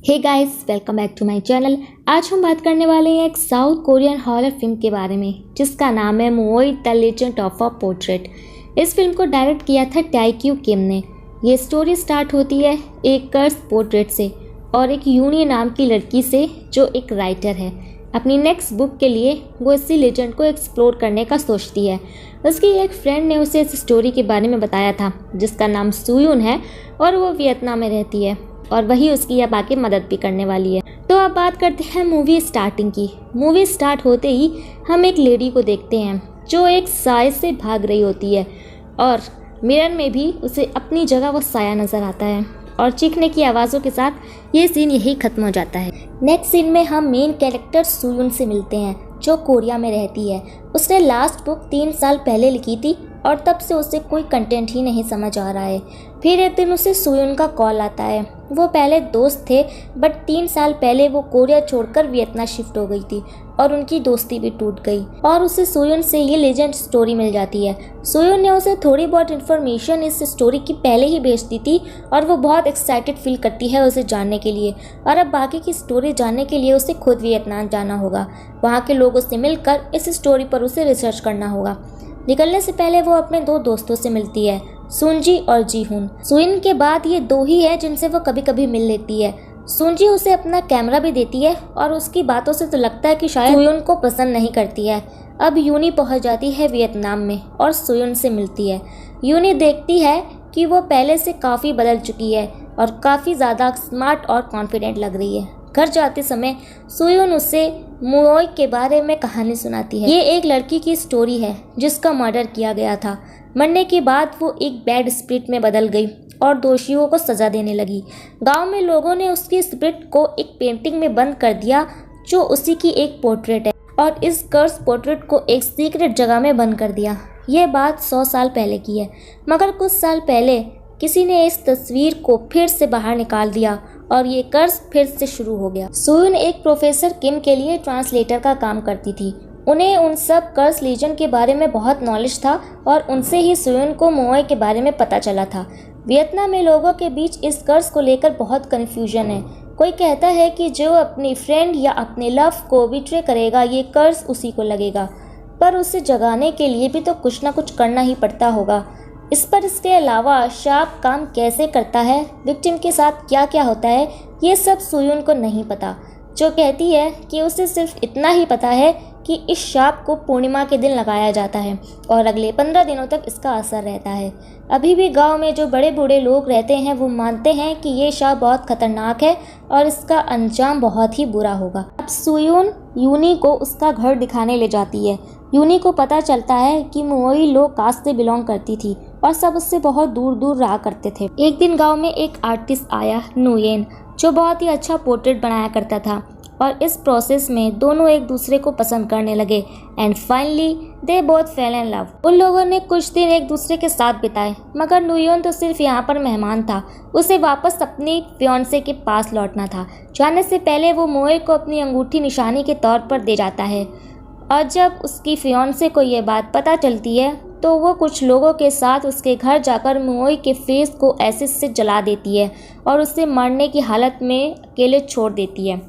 Hey guys, welcome back to my channel. आज हम बात करने वाले हैं एक साउथ कोरियन हॉरर फिल्म के बारे में जिसका नाम है Muoi the legend of a portrait. इस फिल्म को डायरेक्ट किया था टाइक्यू किम ने। ये स्टोरी स्टार्ट होती है एक कर्स पोर्ट्रेट से और एक यूनी नाम की लड़की से जो एक राइटर है। अपनी नेक्स्ट बुक के लिए वो इसी लेजेंड को एक्सप्लोर करने का सोचती है। उसकी एक फ्रेंड ने उसे इस स्टोरी के बारे में बताया था जिसका नाम सुयुन है और वो वियतनाम में रहती है और वही उसकी अब आके मदद भी करने वाली है। तो अब बात करते हैं मूवी स्टार्टिंग की। मूवी स्टार्ट होते ही हम एक लेडी को देखते हैं जो एक साय से भाग रही होती है और मिरर में भी उसे अपनी जगह वो साया नज़र आता है और चीखने की आवाज़ों के साथ ये सीन यही खत्म हो जाता है। नेक्स्ट सीन में हम मेन कैरेक्टर सुयुन से मिलते हैं जो कोरिया में रहती है। उसने लास्ट बुक 3 साल पहले लिखी थी और तब से उसे कोई कंटेंट ही नहीं समझ आ रहा है। फिर एक दिन उसे सुयुन का कॉल आता है। वो पहले दोस्त थे बट 3 साल पहले वो कोरिया छोड़कर वियतनाम शिफ्ट हो गई थी और उनकी दोस्ती भी टूट गई और उसे सुयुन से ये लेजेंड स्टोरी मिल जाती है। सुयुन ने उसे थोड़ी बहुत इन्फॉर्मेशन इस स्टोरी की पहले ही भेज दी थी और वो बहुत एक्साइटेड फील करती है उसे जानने के लिए। और अब बाकी की स्टोरी जानने के लिए उसे खुद वियतनाम जाना होगा। वहाँ के लोगों से मिलकर इस स्टोरी पर उसे रिसर्च करना होगा। निकलने से पहले वो अपने 2 दोस्तों से मिलती है, सुनजी और जीहुन। सुइन के बाद ये 2 ही है जिनसे वो कभी कभी मिल लेती है। सुनजी उसे अपना कैमरा भी देती है और उसकी बातों से तो लगता है कि शायद सुयुन को पसंद नहीं करती है। अब यूनी पहुंच जाती है वियतनाम में और सुयुन से मिलती है। यूनी देखती है कि वो पहले से काफ़ी बदल चुकी है और काफ़ी ज़्यादा स्मार्ट और कॉन्फिडेंट लग रही है। घर जाते समय सुयुन उसे मुओई के बारे में कहानी सुनाती है। ये एक लड़की की स्टोरी है जिसका मर्डर किया गया था। मरने के बाद वो एक बैड स्पिरिट में बदल गई और दोषियों को सज़ा देने लगी। गांव में लोगों ने उसकी स्पिरिट को एक पेंटिंग में बंद कर दिया जो उसी की एक पोर्ट्रेट है और इस कर्स पोर्ट्रेट को एक सीक्रेट जगह में बंद कर दिया। ये बात 100 साल पहले की है, मगर कुछ साल पहले किसी ने इस तस्वीर को फिर से बाहर निकाल दिया और ये कर्स फिर से शुरू हो गया। सुयुन एक प्रोफेसर किम के लिए ट्रांसलेटर का काम करती थी। उन्हें उन सब कर्स लीजन के बारे में बहुत नॉलेज था और उनसे ही सुयुन को मुओई के बारे में पता चला था। वियतनाम में लोगों के बीच इस कर्स को लेकर बहुत कन्फ्यूजन है। कोई कहता है कि जो अपनी फ्रेंड या अपने लव को बिट्रे करेगा ये कर्स उसी को लगेगा, पर उसे जगाने के लिए भी तो कुछ ना कुछ करना ही पड़ता होगा। इस पर इसके अलावा शाप काम कैसे करता है, विक्टिम के साथ क्या क्या होता है, ये सब सुयुन को नहीं पता। जो कहती है कि उसे सिर्फ इतना ही पता है कि इस शाप को पूर्णिमा के दिन लगाया जाता है और अगले 15 दिनों तक इसका असर रहता है। अभी भी गांव में जो बड़े बूढ़े लोग रहते हैं वो मानते हैं कि ये शाप बहुत खतरनाक है और इसका अंजाम बहुत ही बुरा होगा। अब सुयुन यूनी को उसका घर दिखाने ले जाती है। यूनी को पता चलता है कि मुओई लो कास्ट से बिलोंग करती थी और सब उससे बहुत दूर दूर रहा करते थे। एक दिन गांव में एक आर्टिस्ट आया, नुयेन, जो बहुत ही अच्छा पोर्ट्रेट बनाया करता था और इस प्रोसेस में दोनों एक दूसरे को पसंद करने लगे and finally they both fail in love. उन लोगों ने कुछ दिन एक दूसरे के साथ बिताए, मगर नुयेन तो सिर्फ यहाँ पर मेहमान था। उसे वापस अपनी फियांसे के पास लौटना था। जाने से पहले वो मुओई को अपनी अंगूठी निशानी के तौर पर दे जाता है और जब उसकी फियांसे को ये बात पता चलती है तो वो कुछ लोगों के साथ उसके घर जाकर मुओई के फेस को एसिड से जला देती है और उसे मरने की हालत में अकेले छोड़ देती है।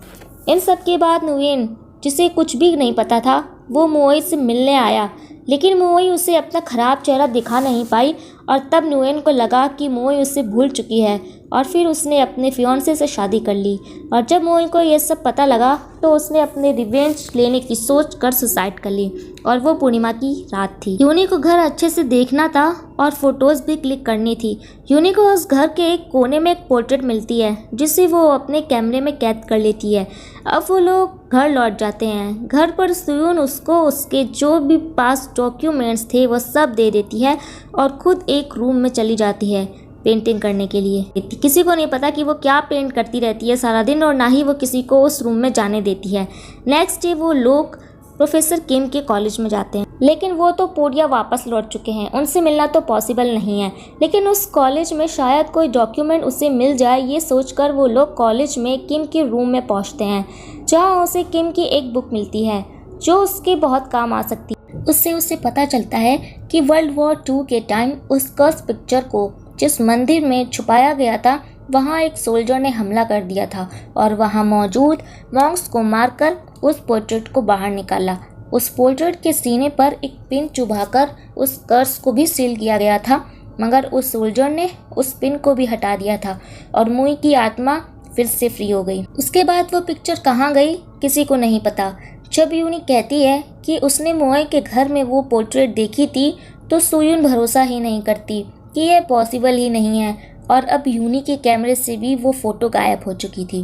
इन सब के बाद नुयेन, जिसे कुछ भी नहीं पता था, वो मुओई से मिलने आया, लेकिन मुओई उसे अपना ख़राब चेहरा दिखा नहीं पाई और तब नुयेन को लगा कि मुओई उसे भूल चुकी है और फिर उसने अपने फियांसे से शादी कर ली। और जब मुओई को यह सब पता लगा तो उसने अपने रिवेंज लेने की सोच कर सुसाइड कर ली और वो पूर्णिमा की रात थी। यूनी को घर अच्छे से देखना था और फोटोज़ भी क्लिक करनी थी। यूनी को उस घर के एक कोने में एक पोर्ट्रेट मिलती है जिसे वो अपने कैमरे में कैद कर लेती है। अब वो लोग घर लौट जाते हैं। घर पर सुयुन उसको उसके जो भी पास डॉक्यूमेंट्स थे वो सब दे देती है और खुद एक रूम में चली जाती है पेंटिंग करने के लिए। किसी को नहीं पता कि वो क्या पेंट करती रहती है सारा दिन और ना ही वो किसी को उस रूम में जाने देती है। नेक्स्ट डे वो लोग प्रोफेसर किम के कॉलेज में जाते हैं, लेकिन वो तो कोरिया वापस लौट चुके हैं। उनसे मिलना तो पॉसिबल नहीं है, लेकिन उस कॉलेज में शायद कोई डॉक्यूमेंट उसे मिल जाए ये सोचकर वो लोग कॉलेज में किम के रूम में पहुंचते हैं, जहां उसे किम की एक बुक मिलती है जो उसके बहुत काम आ सकती है। उससे उसे पता चलता है कि वर्ल्ड वॉर 2 के टाइम उस कर्स पिक्चर को जिस मंदिर में छुपाया गया था वहाँ एक सोल्जर ने हमला कर दिया था और वहाँ मौजूद मॉन्क्स को मारकर उस पोर्ट्रेट को बाहर निकाला। उस पोर्ट्रेट के सीने पर एक पिन चुभाकर उस कर्स को भी सील किया गया था, मगर उस सोल्जर ने उस पिन को भी हटा दिया था और मुई की आत्मा फिर से फ्री हो गई। उसके बाद वो पिक्चर कहाँ गई किसी को नहीं पता। जब यूनी कहती है कि उसने मोए के घर में वो पोर्ट्रेट देखी थी तो सुयुन भरोसा ही नहीं करती कि यह पॉसिबल ही नहीं है, और अब यूनी के कैमरे से भी वो फ़ोटो गायब हो चुकी थी।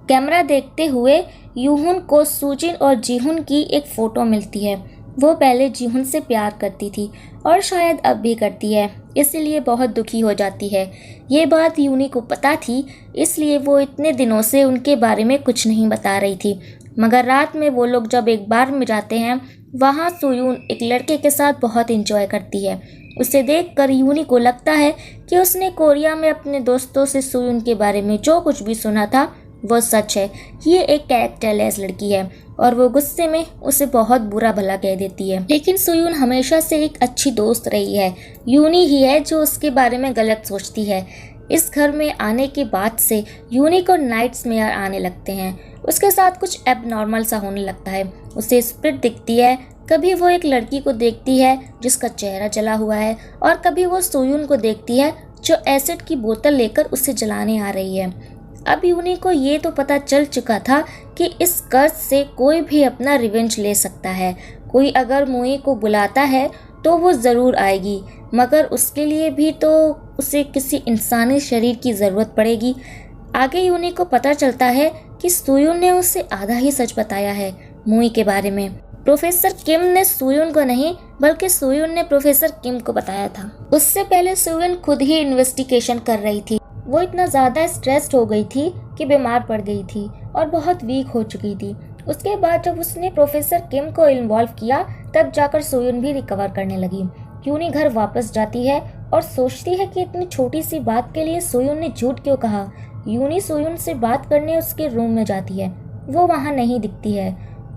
कैमरा देखते हुए यूहुन को सुजिन और जीहुन की एक फ़ोटो मिलती है। वो पहले जीहुन से प्यार करती थी और शायद अब भी करती है, इसलिए बहुत दुखी हो जाती है। ये बात यूनी को पता थी, इसलिए वो इतने दिनों से उनके बारे में कुछ नहीं बता रही थी। मगर रात में वो लोग जब एक बार में जाते हैं, वहाँ सुयुन एक लड़के के साथ बहुत इंजॉय करती है। उसे देखकर यूनी को लगता है कि उसने कोरिया में अपने दोस्तों से सुयुन के बारे में जो कुछ भी सुना था वो सच है। ये एक कैरेक्टरलेस लड़की है और वो गुस्से में उसे बहुत बुरा भला कह देती है। लेकिन सुयुन हमेशा से एक अच्छी दोस्त रही है। यूनी ही है जो उसके बारे में गलत सोचती है। इस घर में आने के बाद से यूनी को नाइट्समेयर आने लगते हैं। उसके साथ कुछ एबनॉर्मल सा होने लगता है। उसे स्पिरिट दिखती है। कभी वो एक लड़की को देखती है जिसका चेहरा जला हुआ है, और कभी वो सुयुन को देखती है जो एसिड की बोतल लेकर उसे जलाने आ रही है। अब यूनी को ये तो पता चल चुका था कि इस कर्ज से कोई भी अपना रिवेंज ले सकता है। कोई अगर मुई को बुलाता है तो वो ज़रूर आएगी, मगर उसके लिए भी तो उसे किसी इंसानी शरीर की ज़रूरत पड़ेगी। आगे यूनी को पता चलता है कि सुयुन ने उसे आधा ही सच बताया है मुई के बारे में। प्रोफेसर किम ने सुयुन को नहीं, बल्कि सुयुन ने प्रोफेसर किम को बताया था। उससे पहले सुयुन खुद ही इन्वेस्टिगेशन कर रही थी। वो इतना ज़्यादा स्ट्रेस्ड हो गई थी कि बीमार पड़ गई थी और बहुत वीक हो चुकी थी। उसके बाद जब उसने प्रोफेसर किम को इन्वॉल्व किया, तब जाकर सुयुन भी रिकवर करने लगी। यूनी घर वापस जाती है और सोचती है कि इतनी छोटी सी बात के लिए सुयुन ने झूठ क्यों कहा। यूनी सुयुन से बात करने उसके रूम में जाती है। वो वहाँ नहीं दिखती है।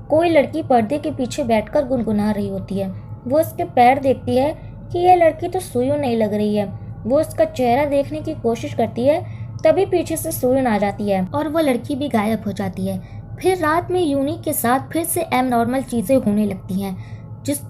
कोई लड़की पर्दे के पीछे बैठकर गुनगुना रही होती है। वो उसके पैर देखती है कि यह लड़की तो सुयुन नहीं लग रही है। वो उसका चेहरा देखने की कोशिश करती है, तभी पीछे से सुयुन आ जाती है और वो लड़की भी गायब हो जाती है। फिर रात में यूनी के साथ फिर से एबनॉर्मल चीज़ें होने लगती हैं,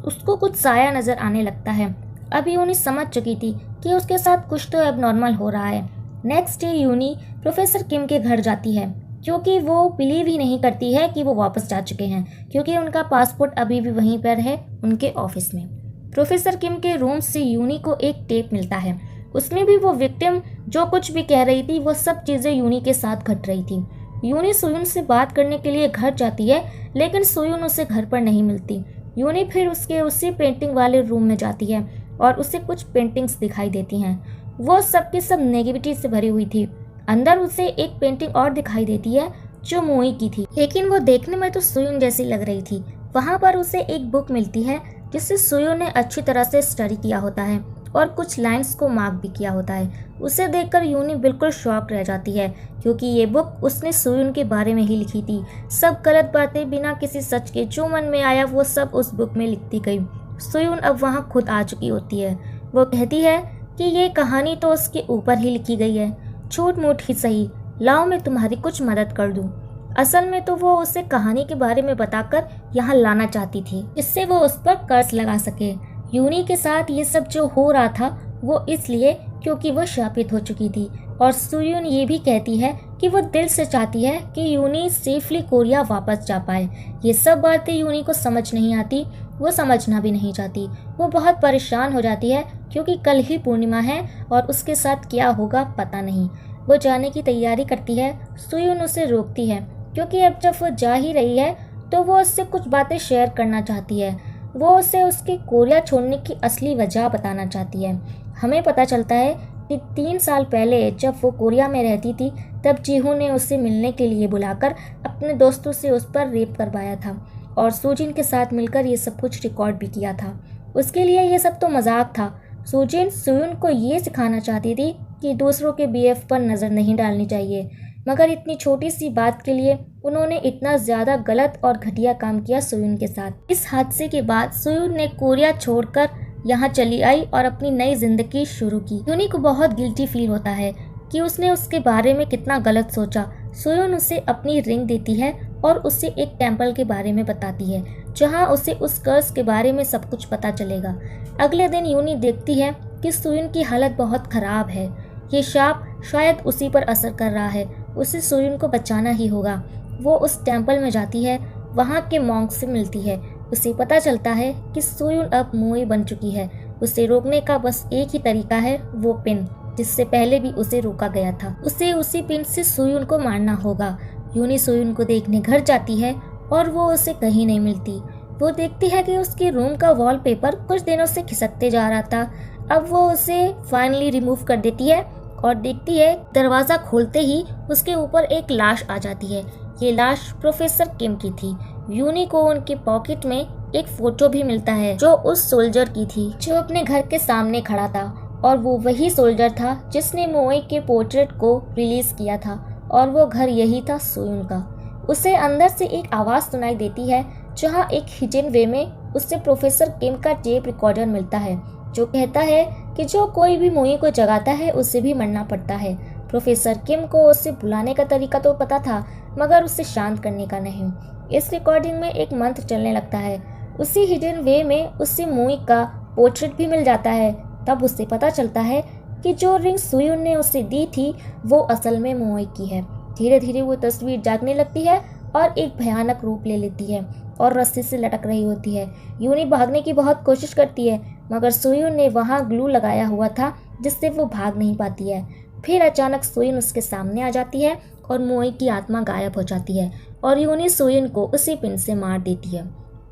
उसको कुछ साया नज़र आने लगता है। अब यूनी समझ चुकी थी कि उसके साथ कुछ तो एबनॉर्मल हो रहा है। नेक्स्ट डे यूनी प्रोफेसर किम के घर जाती है, क्योंकि वो बिलीव ही नहीं करती है कि वो वापस जा चुके हैं, क्योंकि उनका पासपोर्ट अभी भी वहीं पर है उनके ऑफिस में। प्रोफेसर किम के रूम से यूनी को एक टेप मिलता है। उसमें भी वो विक्टिम जो कुछ भी कह रही थी वो सब चीज़ें यूनी के साथ घट रही थी। यूनी सुयुन से बात करने के लिए घर जाती है, लेकिन सुयुन उसे घर पर नहीं मिलती। यूनी फिर उसके उसी पेंटिंग वाले रूम में जाती है और उसे कुछ पेंटिंग्स दिखाई देती हैं। वो सब की सब नेगेटिविटी से भरी हुई थी। अंदर उसे एक पेंटिंग और दिखाई देती है जो मोई की थी, लेकिन वो देखने में तो सुयुन जैसी लग रही थी। वहाँ पर उसे एक बुक मिलती है जिसे सुयुन ने अच्छी तरह से स्टडी किया होता है और कुछ लाइंस को मार्क भी किया होता है। उसे देखकर यूनी बिल्कुल शॉक रह जाती है, क्योंकि ये बुक उसने सुयुन के बारे में ही लिखी थी। सब गलत बातें बिना किसी सच के जो मन में आया वो सब उस बुक में लिखती गई। सुयुन अब वहाँ खुद आ चुकी होती है। वो कहती है कि ये कहानी तो उसके ऊपर ही लिखी गई है, छोट मोट ही सही, लाओ मैं तुम्हारी कुछ मदद कर दूँ। असल में तो वो उसे कहानी के बारे में बताकर यहाँ लाना चाहती थी, इससे वो उस पर कर्ज लगा सके। यूनी के साथ ये सब जो हो रहा था वो इसलिए क्योंकि वो शापित हो चुकी थी, और सुयुन ये भी कहती है कि वो दिल से चाहती है कि यूनी सेफली कोरिया वापस जा पाए। ये सब बातें यूनी को समझ नहीं आती, वो समझना भी नहीं चाहती। वो बहुत परेशान हो जाती है क्योंकि कल ही पूर्णिमा है और उसके साथ क्या होगा पता नहीं। वो जाने की तैयारी करती है। सुयुन उसे रोकती है, क्योंकि अब जब वो जा ही रही है तो वो उससे कुछ बातें शेयर करना चाहती है। वो उसे उसके कोरिया छोड़ने की असली वजह बताना चाहती है। हमें पता चलता है कि 3 साल पहले जब वो कोरिया में रहती थी, तब जीहू ने उसे मिलने के लिए बुलाकर अपने दोस्तों से उस पर रेप करवाया था और सुजिन के साथ मिलकर ये सब कुछ रिकॉर्ड भी किया था। उसके लिए ये सब तो मजाक था। सुजिन सुयुन को ये सिखाना चाहती थी कि दूसरों के बीएफ पर नज़र नहीं डालनी चाहिए, मगर इतनी छोटी सी बात के लिए उन्होंने इतना ज़्यादा गलत और घटिया काम किया सुयुन के साथ। इस हादसे के बाद सुयुन ने कोरिया छोड़कर यहाँ चली आई और अपनी नई जिंदगी शुरू की। यूनी को बहुत गिल्टी फील होता है। कि उसने उसके बारे में कितना गलत सोचा। सोयोन उसे अपनी रिंग देती है और उसे एक टेम्पल के बारे में बताती है जहां उसे उस कर्स के बारे में सब कुछ पता चलेगा। अगले दिन यूनी देखती है कि सोयोन की हालत बहुत खराब है। ये शाप शायद उसी पर असर कर रहा है। उसे सोयोन को बचाना ही होगा। वो उस टेम्पल में जाती है, वहाँ के मॉन्क से मिलती है। उसे पता चलता है कि सोयोन अब मोई बन चुकी है। उसे रोकने का बस एक ही तरीका है, वो पिन जिससे पहले भी उसे रोका गया था। उसे उसी पिन से सोयोन को मारना होगा। यूनी सोयोन को देखने घर जाती है और वो उसे कहीं नहीं मिलती। वो देखती है कि उसके रूम का वॉलपेपर कुछ दिनों से खिसकते जा रहा था। अब वो उसे फाइनली रिमूव कर देती है और देखती है दरवाज़ा खोलते ही उसके ऊपर एक लाश आ जाती है। ये लाश प्रोफेसर किम की थी। यूनी को उनके पॉकेट में एक फोटो भी मिलता है जो उस सोल्जर की थी जो अपने घर के सामने खड़ा था, और वो वही सोल्जर था जिसने मोई के पोर्ट्रेट को रिलीज किया था, और वो घर यही था सोयोन का। उसे अंदर से एक आवाज़ सुनाई देती है जहां एक हिडन वे में उससे प्रोफेसर किम का टेप रिकॉर्डर मिलता है जो कहता है कि जो कोई भी मोई को जगाता है उसे भी मरना पड़ता है। प्रोफेसर किम को उसे बुलाने का तरीका तो पता था मगर उसे शांत करने का नहीं। इस रिकॉर्डिंग में एक मंत्र चलने लगता है। उसी हिडन वे में उससे मोई का पोर्ट्रेट भी मिल जाता है। तब उसे पता चलता है कि जो रिंग सोयोन ने उसे दी थी वो असल में मोई की है। धीरे धीरे वो तस्वीर जागने लगती है और एक भयानक रूप ले लेती है और रस्सी से लटक रही होती है। यूनी भागने की बहुत कोशिश करती है मगर सोयोन ने वहाँ ग्लू लगाया हुआ था जिससे वो भाग नहीं पाती है। फिर अचानक सोयोन उसके सामने आ जाती है और मोई की आत्मा गायब हो जाती है और यूनी सोयोन को उसी पिन से मार देती है।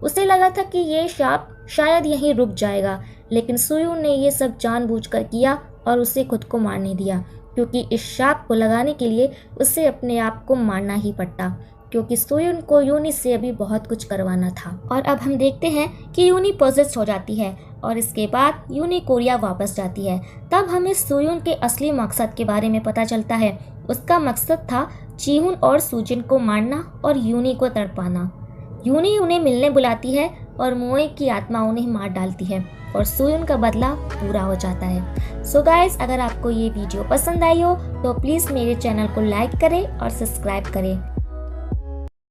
उसे लगा था कि ये शाप शायद यहीं रुक जाएगा, लेकिन सोयोन ने ये सब जानबूझकर किया और उसे खुद को मारने दिया, क्योंकि इस शाप को लगाने के लिए उसे अपने आप को मारना ही पड़ता, क्योंकि सोयोन को यूनी से अभी बहुत कुछ करवाना था। और अब हम देखते हैं कि यूनी पोजेस्ड हो जाती है और इसके बाद यूनी कोरिया वापस जाती है। तब हमें सोयोन के असली मकसद के बारे में पता चलता है। उसका मकसद था जीहुन और सुजिन को मारना और यूनी को तड़पाना। यूनी उन्हें मिलने बुलाती है और मोई की आत्मा उन्हें मार डालती है और सोयोन का बदला पूरा हो जाता है। सो गाइस, अगर आपको ये वीडियो पसंद आई हो तो प्लीज़ मेरे चैनल को लाइक करें और सब्सक्राइब करें।